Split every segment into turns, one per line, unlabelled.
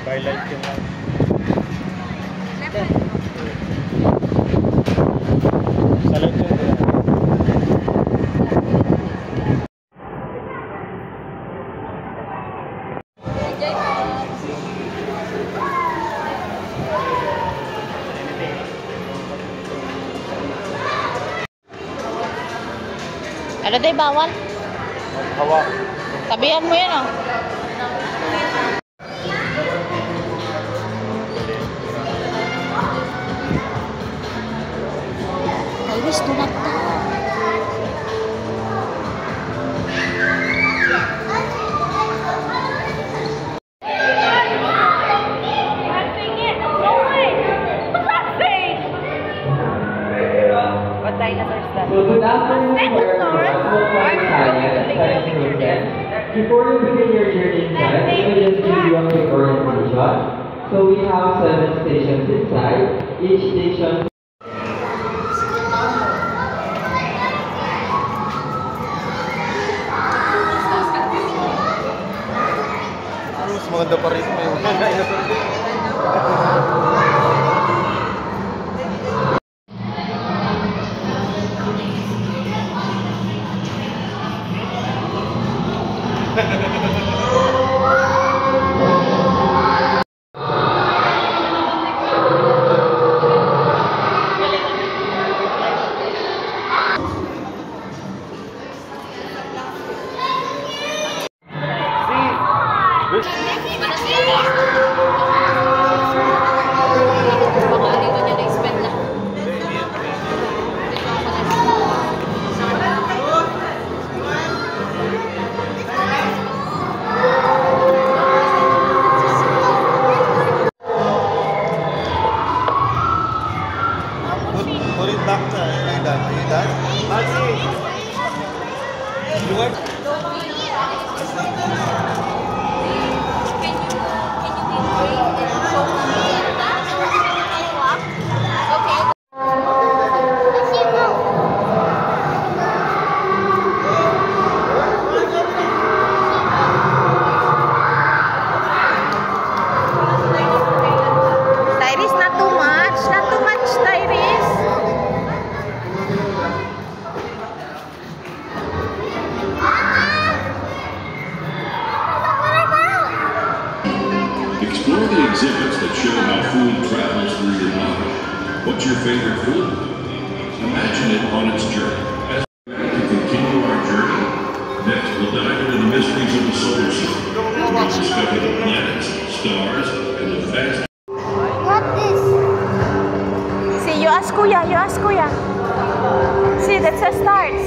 Twilight yun lang. Salad yun.
Ano tayo bawal?
Hawa.
Tabihan mo yan oh. Ay, wish to not ta.
So good afternoon, before you begin your journey inside, let me just give you a quick orientation. So we have 7 stations inside. Each station.
Mas maganda pa rin. Put it back to you done. Are you done? You went?
Tyrese, not too much. Not too much, Tyrese.
Explore the exhibits that show how food travels through your mind. What's your favorite food? Imagine it on its journey. As we continue our journey, next we'll dive into the mysteries of the solar system. We'll discover the planets, stars, and the vast.
What is? See, you ask Kuya, you ask Kuya. See, that's the stars.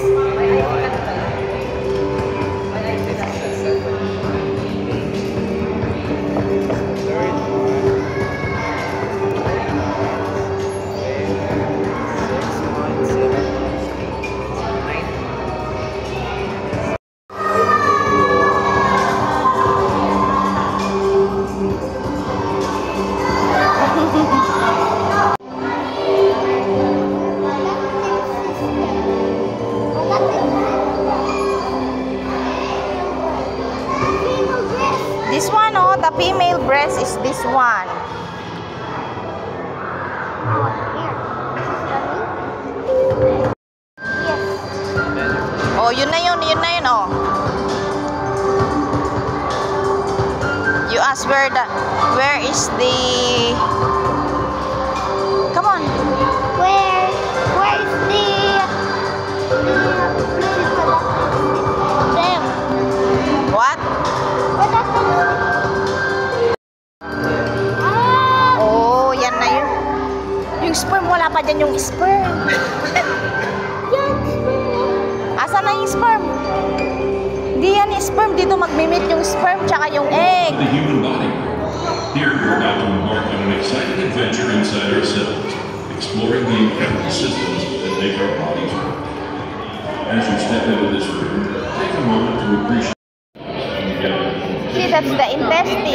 This one, oh, the female breast is this one. Oh, yun na yun, oh. You ask where is the... Come on.
Where is the them?
What?
What does the
Oh, yan na yun. Yung sperm, wala pa dyan yung sperm. Asa na yung sperm? Di yan yung sperm. Dito magmimit yung sperm tsaka yung egg.
The human body. Here we're about to embark on an exciting adventure inside ourselves, exploring the incredible systems that make our bodies work. As you step into this room, take a moment to appreciate.
See, that's the intestine.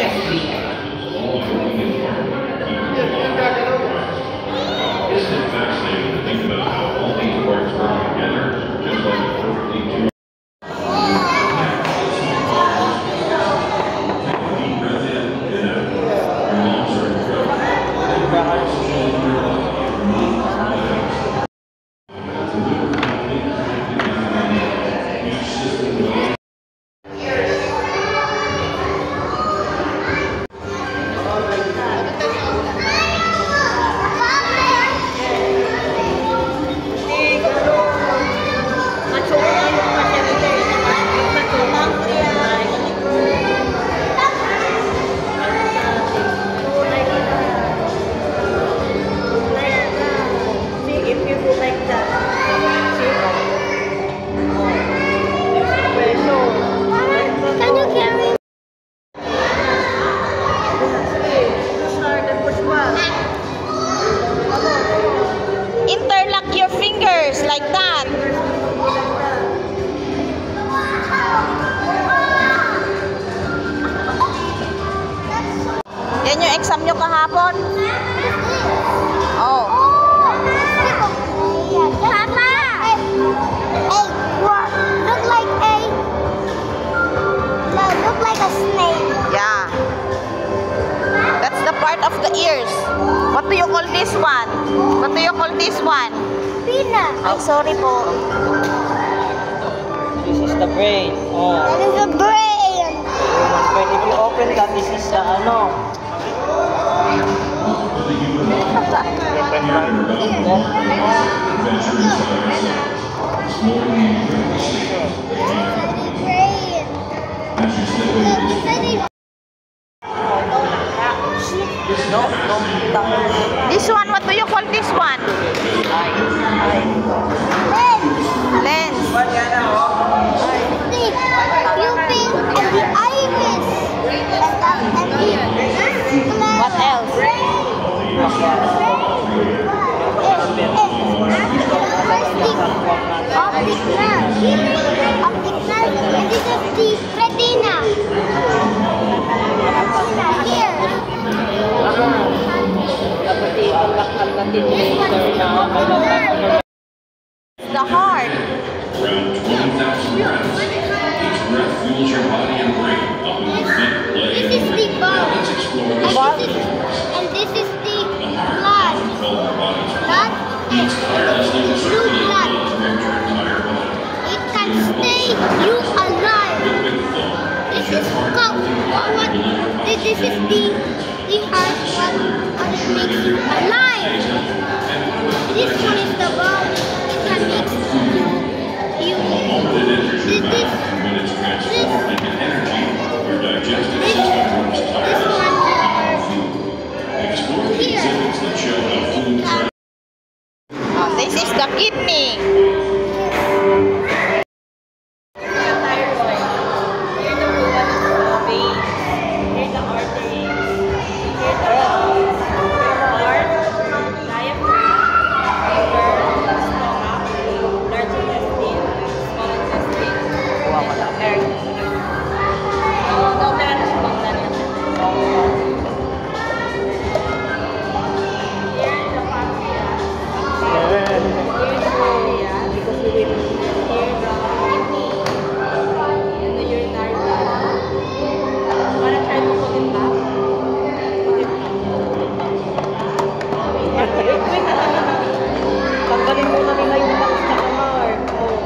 Isn't it fascinating to think about how all these parts work together, just like a perfectly tuned. Take a deep breath in and out.
exam nyo kahapon? Oh.
Papa! Egg. Look like a... No, look like a snake.
Yeah. That's the part of the ears. What do you call this one? What do you call this one?
Peanut.
Ay, sorry po.
This is the brain. Oh.
That is a brain.
When if you open that, this is ano.
Adventure inside ourselves. Exploring the incredible state
Brain.
as you step into
This one, what do you call this one? Lens.
Stick. Pupil and the iris. And the
What else?
Optic nerve. Optic nerve. And this is the retina. Here.
Dapat i-unlock natin later na
The heart.
around 20,000 breaths. Each breath fuels your body and brain up into fit, play,
This
and
is the
dream.
bone.
Let's explore this
And this is the
The heart
blood.
controls our body's
Blood.
beats tirelessly to
Blue
circulate
blood.
blood throughout your entire body.
It can stay you alive.
With big flow,
This
as your
is
heart
what this is the heart what makes you alive. This one is the bone. It can make you
the moment it enters your
this
mouth, when it's transformed into energy, your digestive system works tirelessly to provide food. Explore the exhibits that show how food travels.
Oh, this is the kidney.
Tanggalin mo na nila yung box na kamar. Oh.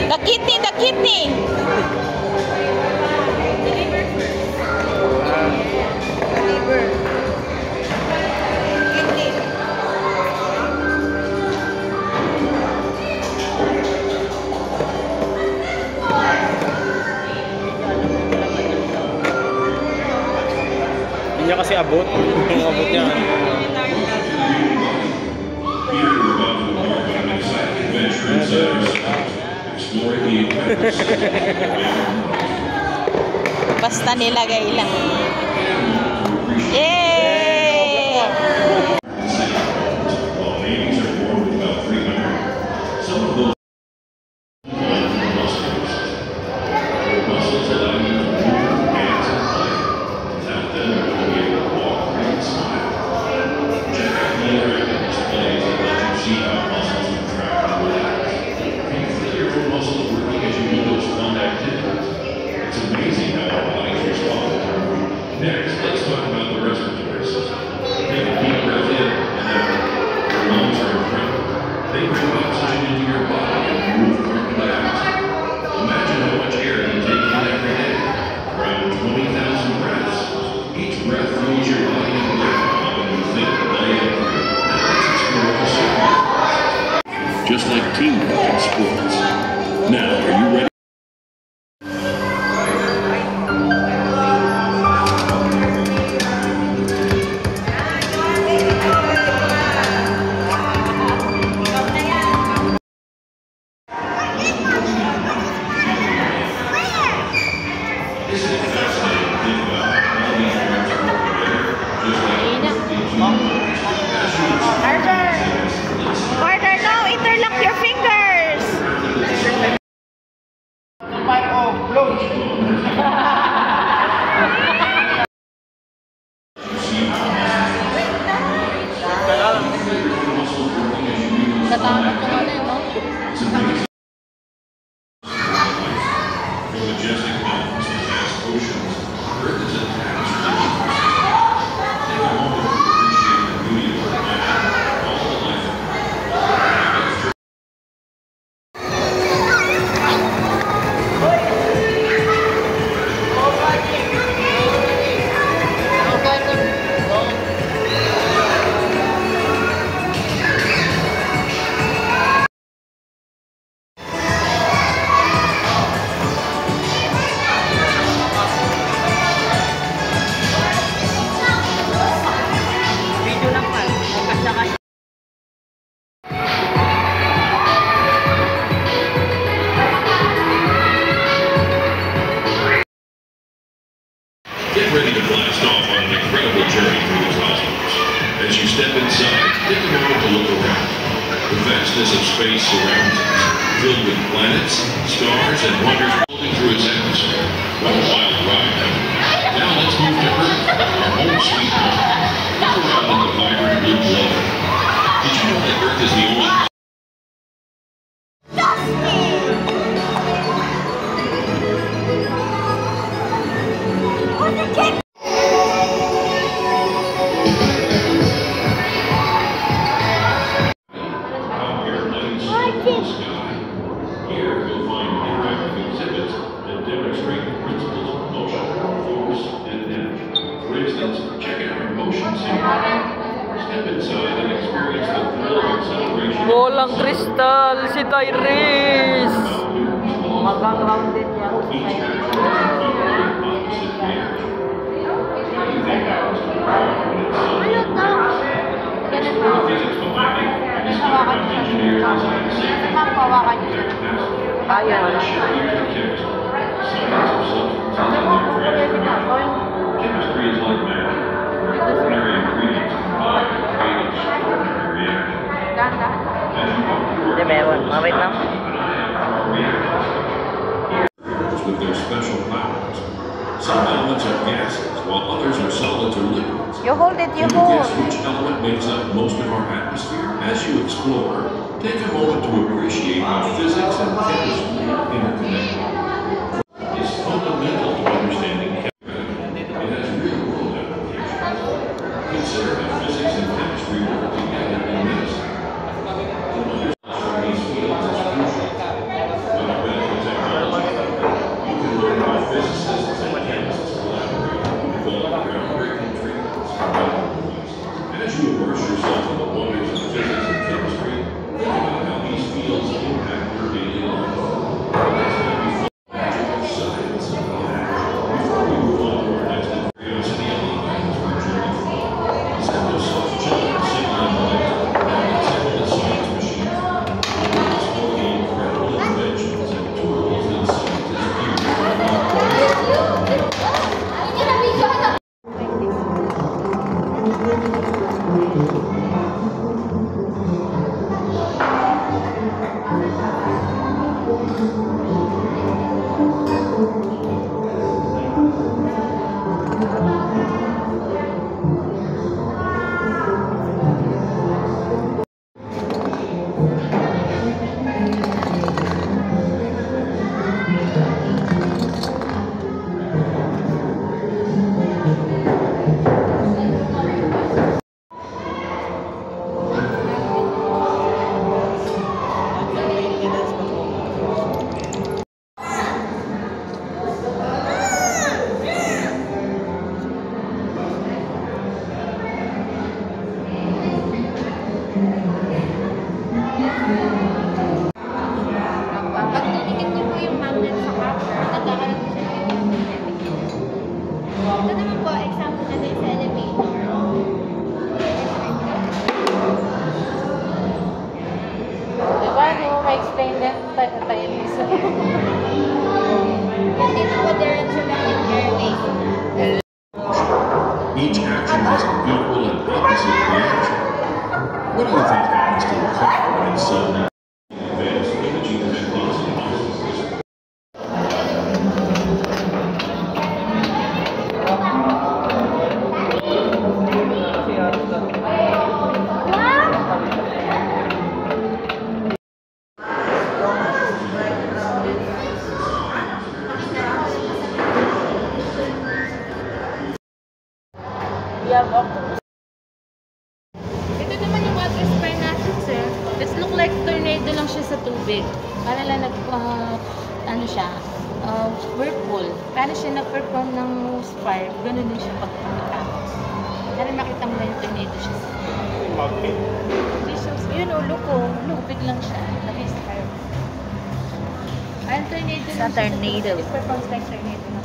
The kidney.
Hindi niya kasi abot. Yung abot niya.
Here we're about to embark on an exciting adventure inside ourselves. Exploring the incredible state
Basta nilagay lang. Yay!
While babies are born with about 300, some of those muscles allow you to move, dance, and play. Without them, you won't be able to walk, breathe, and smile. Check out the interactive displays that let you see how muscles contract and relax. And you feel your own muscles working as you do those fun activities. It's amazing how our bodies respond. Next, let's talk about the respiratory system. Take a deep breath in and out. Your lungs are incredible. They bring oxygen into your body and move carbon dioxide. Imagine how much air you take in every day. Around 20,000 breaths. Each breath fuels your
Natakot ko ano yun, no?
From majestic mountains to vast oceans, Earth is a tapestry. Take a moment to appreciate the beauty of our planet, all the life.
Video lang pa. Kasya kayo.
Get ready to blast off on an incredible journey through the cosmos. As you step inside, take a moment to look around. The vastness of space surrounds us, filled with planets, stars, and wonders floating through its atmosphere. What a wild ride that would be. Now let's move to Earth, our home sweet home. Look around in the vibrant blue glow. Did you know that Earth is the only How airplanes soar through the sky. Here you'll find interactive exhibits that demonstrate the principles of motion, force, and energy. For instance, check out our motion simulator. Step inside and experience the thrill of acceleration.
Bolang kristal si Tyrese. Magang round din niya.
Each action is equally opposite reaction. What do you think happens to the car when it's the physics behind it, and discovered how engineers design safety.
Ayan.
Chemistry is chemistry. Science of substances and their transformation. Chemistry is like magic. Ordinary ingredients combine to create extraordinary reactions. As you walk through
Hindi, meron. Mawait lang.
with their special powers. Some elements are gases, while others are solids or liquids.
You hold it, you
Can you guess
hold.
which element makes up most of our atmosphere? As you explore, take a moment to appreciate how physics and chemistry are interconnected. It's fundamental to understanding chemistry. It has real-world applications. Consider how physics and chemistry work together in medicine. To understand from these fields is crucial. With our medical technology, you can learn how physicists and chemists collaborate to develop groundbreaking treatments for medical devices. As you immerse yourself in the wonders of physics and chemistry, think about how these fields impact your daily life. Let's not be magic of science and action. Before we move on to our next curiosity alive as we journey forward, set yourself chilling signaling light and assemble the science machine. We'll explore the incredible inventions and tools that scientists use to
Pag tinikit niyo po yung magnet sa copper, nagkakaroon po siya ng magnetic. Ito naman po, example natin sa elevator.
Diba, hindi mo ma-explain yan tayo isa.
Hindi na po diretso lang yung airways.
Each action has an equal and opposite reaction. What do you think happens to a car when it's suddenly advanced imaging techniques and processes?
love octopus.
Ito naman yung water spray natin, sir. This look like tornado lang siya sa tubig. Para lang ano siya, whirlpool. Para siya nag-perform ng fire. Ganun din siya pag tumatapos. Para makita mo na yung tornado siya.
Magpit.
Hindi siya, yun o, look o. Lupit lang siya. Nag-fire. Ang tornado
Sa
lang siya
tornado.
It performs like tornado.